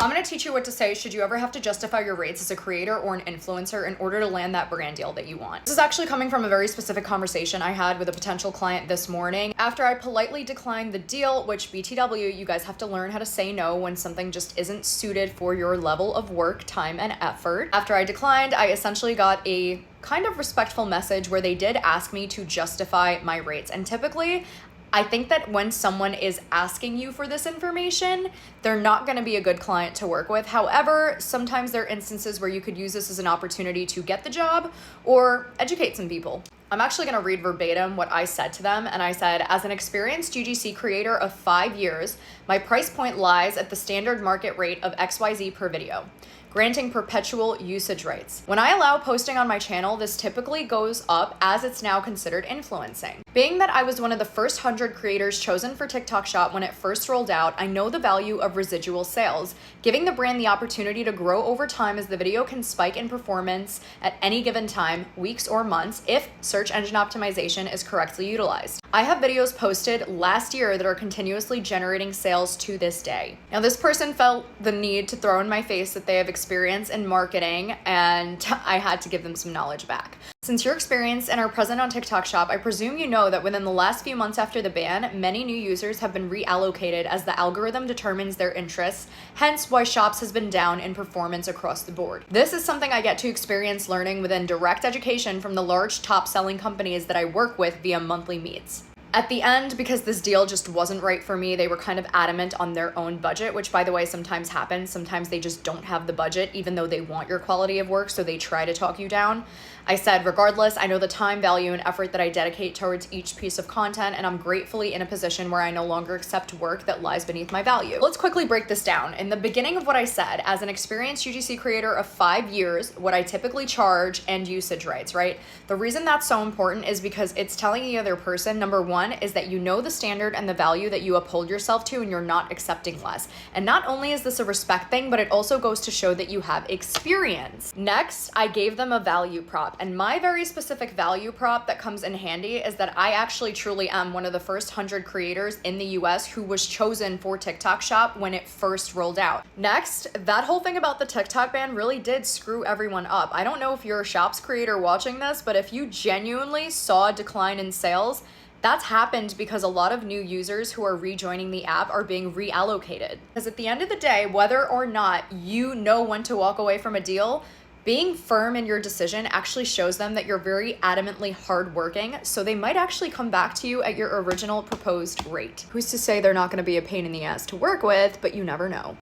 I'm gonna teach you what to say should you ever have to justify your rates as a creator or an influencer in order to land that brand deal that you want. This is actually coming from a very specific conversation I had with a potential client this morning. After I politely declined the deal, which BTW, you guys have to learn how to say no when something just isn't suited for your level of work, time, and effort. After I declined, I essentially got a kind of respectful message where they did ask me to justify my rates. And typically, I think that when someone is asking you for this information, they're not going to be a good client to work with. However, sometimes there are instances where you could use this as an opportunity to get the job or educate some people. I'm actually going to read verbatim what I said to them. And I said, as an experienced UGC creator of 5 years, my price point lies at the standard market rate of XYZ per video, granting perpetual usage rights. When I allow posting on my channel, this typically goes up as it's now considered influencing. Being that I was one of the first 100 creators chosen for TikTok Shop when it first rolled out, I know the value of residual sales, giving the brand the opportunity to grow over time as the video can spike in performance at any given time, weeks or months, if search engine optimization is correctly utilized. I have videos posted last year that are continuously generating sales to this day. Now, this person felt the need to throw in my face that they have experience in marketing, and I had to give them some knowledge back. Since you're experienced and are present on TikTok Shop, I presume you know that within the last few months after the ban, many new users have been reallocated as the algorithm determines their interests, hence why Shops has been down in performance across the board. This is something I get to experience learning within direct education from the large top-selling companies that I work with via monthly meets. At the end, because this deal just wasn't right for me, they were kind of adamant on their own budget, which, by the way, sometimes happens. Sometimes they just don't have the budget, even though they want your quality of work, so they try to talk you down. I said, regardless, I know the time, value, and effort that I dedicate towards each piece of content, and I'm gratefully in a position where I no longer accept work that lies beneath my value. Let's quickly break this down. In the beginning of what I said, as an experienced UGC creator of 5 years, what I typically charge and usage rights, right? The reason that's so important is because it's telling the other person, number one, is that you know the standard and the value that you uphold yourself to and you're not accepting less. And not only is this a respect thing, but it also goes to show that you have experience. Next, I gave them a value prop. And my very specific value prop that comes in handy is that I actually truly am one of the first 100 creators in the US who was chosen for TikTok Shop when it first rolled out. Next, that whole thing about the TikTok ban really did screw everyone up. I don't know if you're a Shops creator watching this, but if you genuinely saw a decline in sales, that's happened because a lot of new users who are rejoining the app are being reallocated. Because at the end of the day, whether or not you know when to walk away from a deal, being firm in your decision actually shows them that you're very adamantly hardworking, so they might actually come back to you at your original proposed rate. Who's to say they're not going to be a pain in the ass to work with, but you never know.